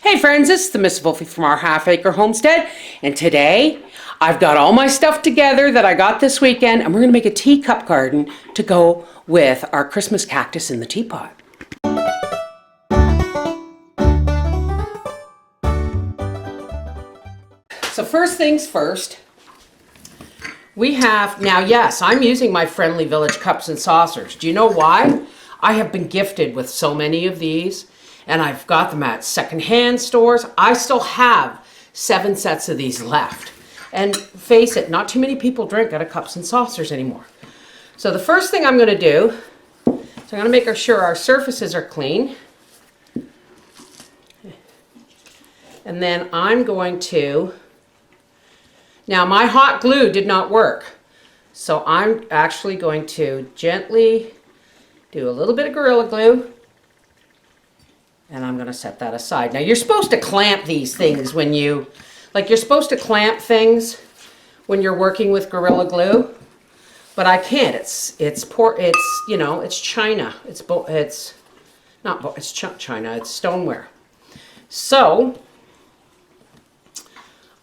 Hey friends, this is the Miss Wolfie from our Half Acre Homestead, and today I've got all my stuff together that I got this weekend, and we're going to make a teacup garden to go with our Christmas cactus in the teapot. So first things first, we have, now yes, I'm using my Friendly Village cups and saucers. Do you know why? I have been gifted with so many of these, and I've got them at secondhand stores. I still have 7 sets of these left. And face it, not too many people drink out of cups and saucers anymore. So the first thing I'm going to do is I'm going to make sure our surfaces are clean. And then I'm going to, now my hot glue did not work. So I'm actually going to gently do a little bit of Gorilla Glue. And I'm going to set that aside. Now you're supposed to clamp these things when you're supposed to clamp things when you're working with Gorilla Glue, but I can't. It's China. It's China. It's stoneware. So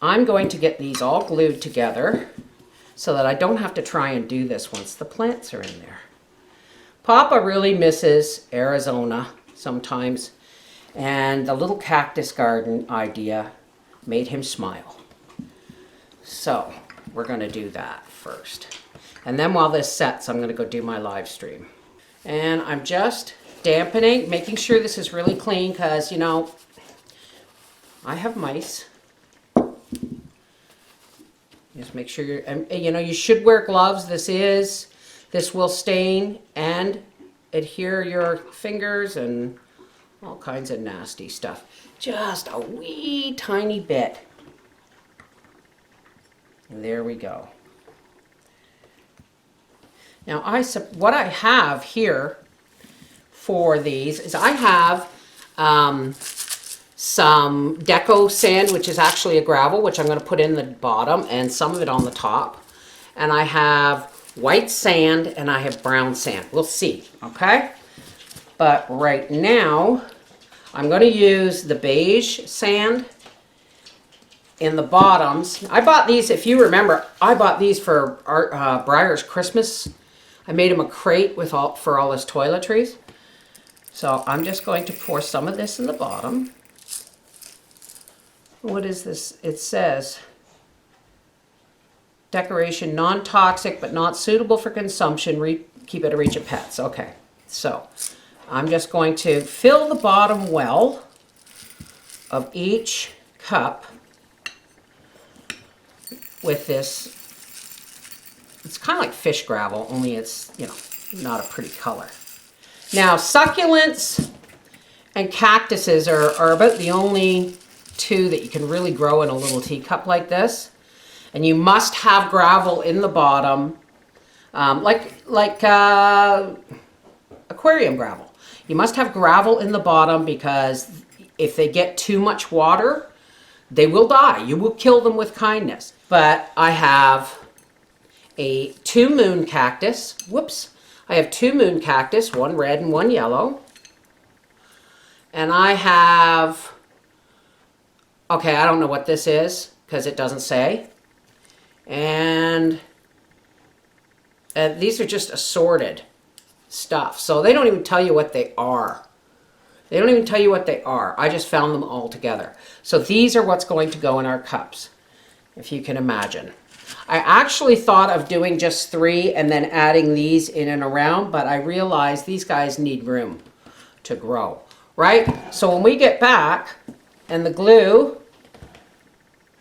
I'm going to get these all glued together so that I don't have to try and do this once the plants are in there. Papa really misses Arizona sometimes. And the little cactus garden idea made him smile. So we're going to do that first. And then while this sets, I'm going to go do my live stream. And I'm just dampening, making sure this is really clean because, you know, I have mice. Just make sure you should wear gloves. This will stain and adhere your fingers and all kinds of nasty stuff. Just a wee tiny bit. And there we go. Now what I have here for these is I have some deco sand, which is actually a gravel, which I'm going to put in the bottom and some of it on the top. And I have white sand and I have brown sand. We'll see, okay? But right now, I'm going to use the beige sand in the bottoms. I bought these, if you remember, I bought these for Briar's Christmas. I made him a crate for all his toiletries. So I'm just going to pour some of this in the bottom. What is this? It says, decoration non-toxic but not suitable for consumption. Keep out of reach of pets. Okay, so I'm just going to fill the bottom well of each cup with this. It's kind of like fish gravel, only it's, not a pretty color. Now, succulents and cactuses are about the only two that you can really grow in a little teacup like this. And you must have gravel in the bottom, like aquarium gravel. You must have gravel in the bottom because if they get too much water, they will die. You will kill them with kindness. But I have 2 moon cactus. Whoops. I have 2 moon cactus, one red and one yellow. And I have, okay, I don't know what this is because it doesn't say. And these are just assorted stuff. So they don't even tell you what they are. They don't even tell you what they are. I just found them all together. So these are what's going to go in our cups, if you can imagine. I actually thought of doing just 3 and then adding these in and around, but I realized these guys need room to grow, right? So when we get back and the glue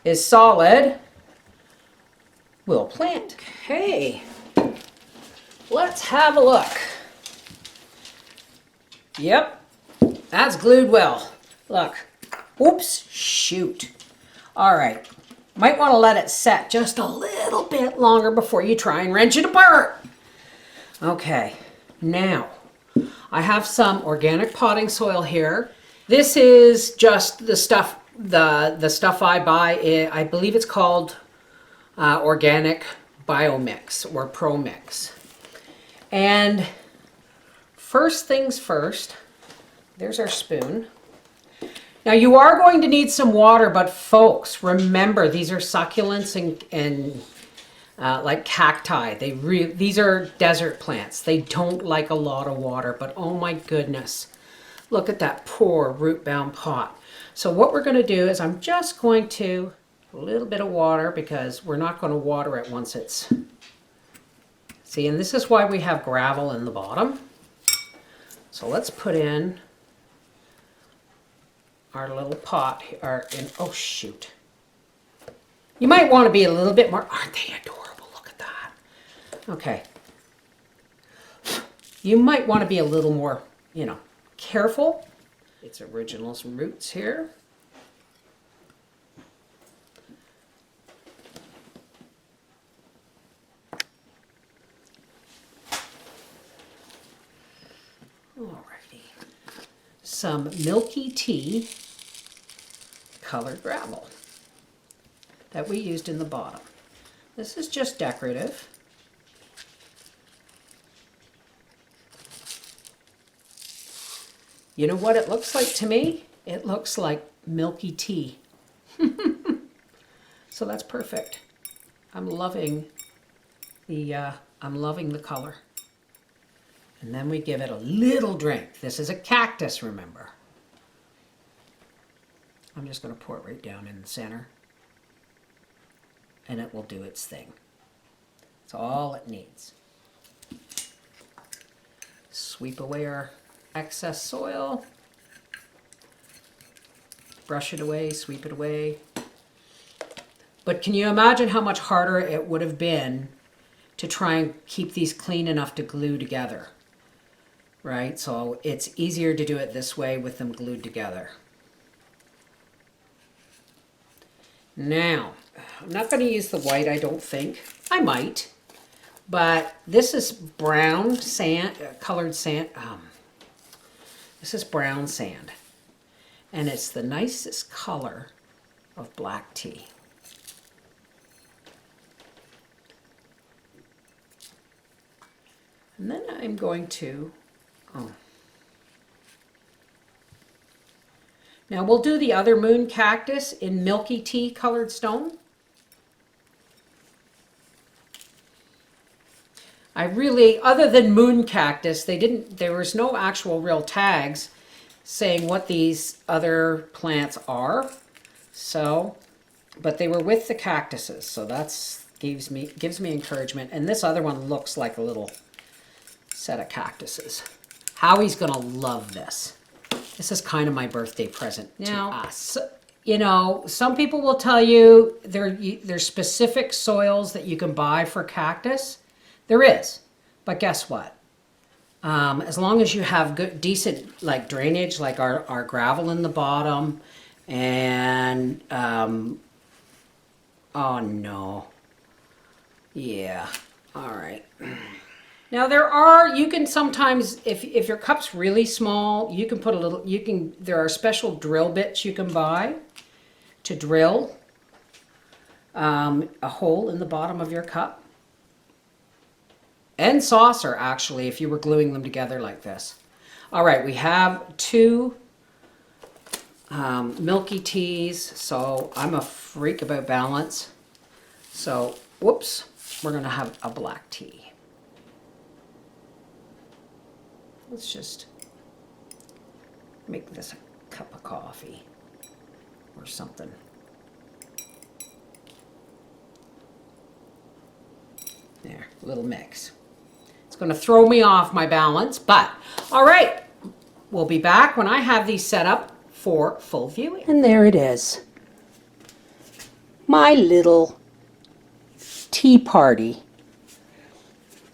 is solid, we'll plant. Okay, let's have a look. Yep, that's glued well. Look, oops, shoot. All right, might want to let it set just a little bit longer before you try and wrench it apart. Okay, now I have some organic potting soil here. This is just the stuff, the stuff I buy. I believe it's called organic biomix or pro mix. And first things first, there's our spoon. Now you are going to need some water, but folks, remember these are succulents and like cacti. These are desert plants. They don't like a lot of water, but oh my goodness, look at that poor root-bound pot. So what we're going to do is I'm just going to a little bit of water because we're not going to water it once it's, see, and this is why we have gravel in the bottom. So let's put in our little pot here, oh shoot. You might want to be a little bit more, aren't they adorable? Look at that. Okay. You might want to be a little more, you know, careful. It's original roots here. Alrighty. Some milky tea colored gravel that we used in the bottom. This is just decorative. You know what it looks like to me? It looks like milky tea. So that's perfect. I'm loving the color. And then we give it a little drink. This is a cactus, remember. I'm just going to pour it right down in the center. And it will do its thing. That's all it needs. Sweep away our excess soil. Brush it away, sweep it away. But can you imagine how much harder it would have been to try and keep these clean enough to glue together? Right? So it's easier to do it this way with them glued together. Now, I'm not going to use the white, I don't think. I might. But this is brown sand, colored sand. This is brown sand. And it's the nicest color of black tea. And then I'm going to, now we'll do the other moon cactus in milky tea colored stone. I really, other than moon cactus, there was no actual real tags saying what these other plants are. So, but they were with the cactuses, so that's gives me encouragement. And this other one looks like a little set of cactuses. Howie's gonna love this. This is kind of my birthday present to us. You know, some people will tell you there's specific soils that you can buy for cactus. There is, but guess what? As long as you have good, decent like drainage, like our gravel in the bottom, and oh no, yeah, all right. Now you can sometimes, if your cup's really small, you can put a little, there are special drill bits you can buy to drill a hole in the bottom of your cup. And saucer, actually, if you were gluing them together like this. All right, we have two milky teas, so I'm a freak about balance. So, whoops, we're gonna have a black tea. Let's just make this a cup of coffee or something. There, a little mix. It's going to throw me off my balance, but all right, we'll be back when I have these set up for full viewing. And there it is. My little tea party.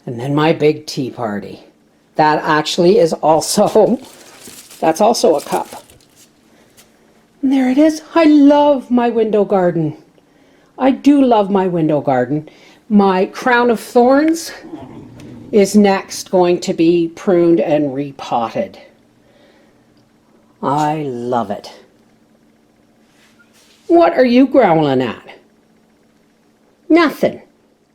And then my big tea party. That actually is also, that's also a cup. And there it is. I love my window garden. I do love my window garden. My crown of thorns is next going to be pruned and repotted. I love it. What are you growling at? Nothing.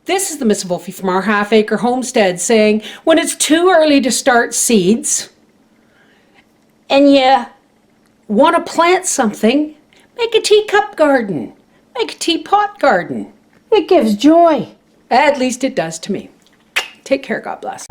This is the Miss Wolfie from our half-acre homestead saying, when it's too early to start seeds, and you want to plant something, make a teacup garden. Make a teapot garden. It gives joy. At least it does to me. Take care. God bless.